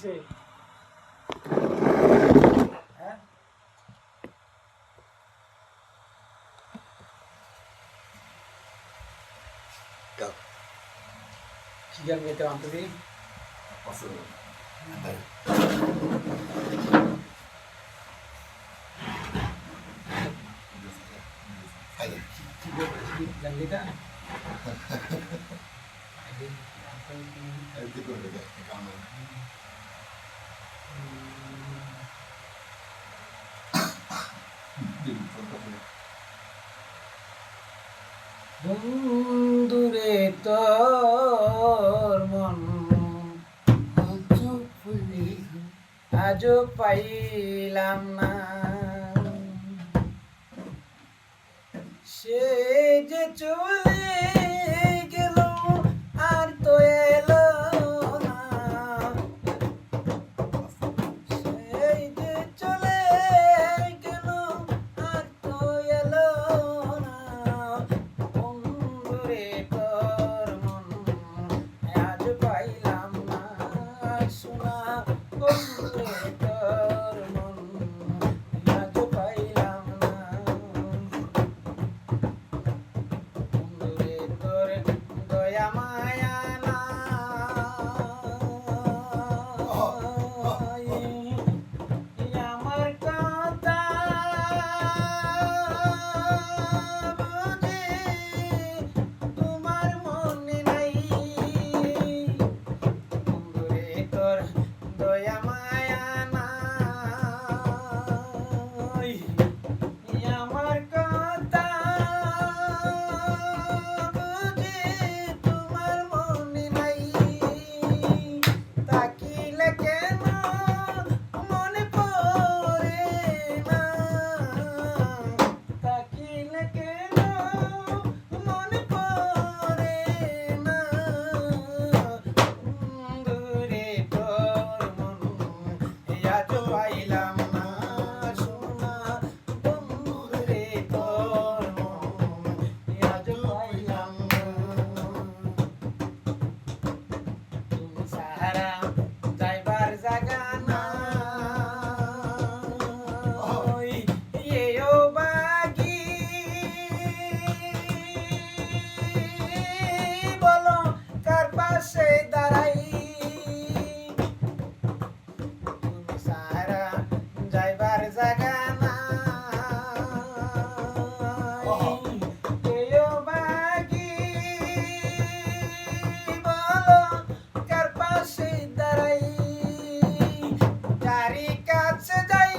হয়েছে? হ্যাঁ, কি গান গাইতে আন্তরি? গান গাইতা? বন্ধুরে তোর মন আজও পাইলাম না, সে যে চলে গেল আর তো এলো না, সেই যে চলে গেল আর তো এলো না। বন্ধুরে তোর মন আজ পাইলাম না, শোনা বন্ধুরে তোর মন আজ পাইলাম না। বন্ধুরে তোর দয়া মায়া নাই, আমার কথা বুঝি তোমার মনে নাই। বন্ধুরে তোর দয়া মায়া নাই, আমার কথা বুঝি তোমার মনে নাই। তাকিলে কেন মনে পড়ে না, তাকিলে কেন মনে পড়ে না। বন্ধুরে তোর মন আজ পাইলাম না, শোনা বন্ধুরে তোর মন আজ পাইলাম না। তুমি সাহারা যাইবার জাগা নাই, এও বাগি বলো কার পাশে দাঁড়াই। তুমি সাহারা যাইবার জাগা নাই, এও বাগি বলো কার পাশে দাঁড়াই। যারি কাছে যাই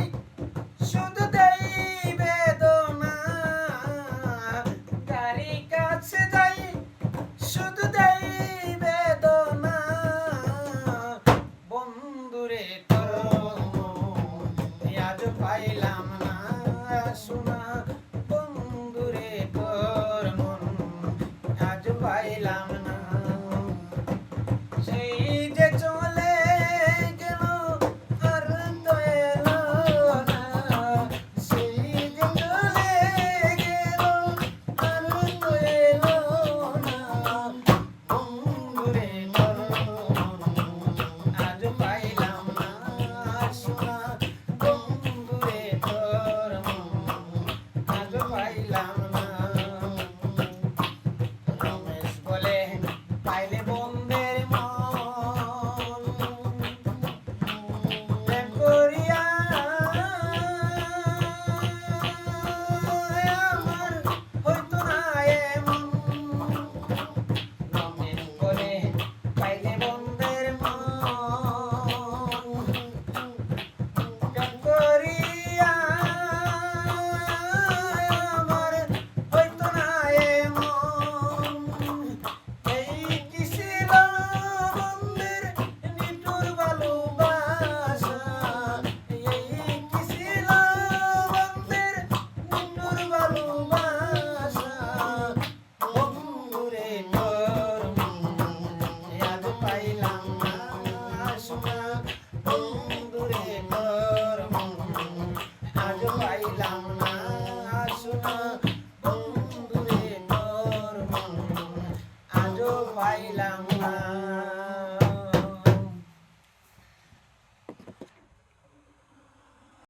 শুধু দেই বেদনা, যারি কাছে যাই শুধু দেই বেদনা। বন্ধুরে তোর মন আজ পাইলাম না, শোনা বন্ধুরে তোর মন আজ পাইলাম না। সেই যে চলে গেল আর তো এলো না, সেই যে চলে গেল আর তো এলো না। বন্ধুরে তোর মন আজ পাইলাম না, শোনা বন্ধুরে তোর মন আজ পাইলাম না। রমেশ বলে পাইলে বন্ধের মন প্রেম করিয়া আমার হইতো না এমন। রমেশ বলে পাইলে বন্ধের মন প্রেম করিয়া আমার হইতো না এমন। এই কি ছিল বন্ধের নিঠুর ভালোবাসা, এই কি ছিল বন্ধের নিঠুর ভালোবাসা। বন্ধুরে তোর মন আজ পাইলাম না, শোনা বন্ধুরে তোর মন আজ পাইলাম না, শোনা বন্ধুরে তোর মন আজও পাইলাম না।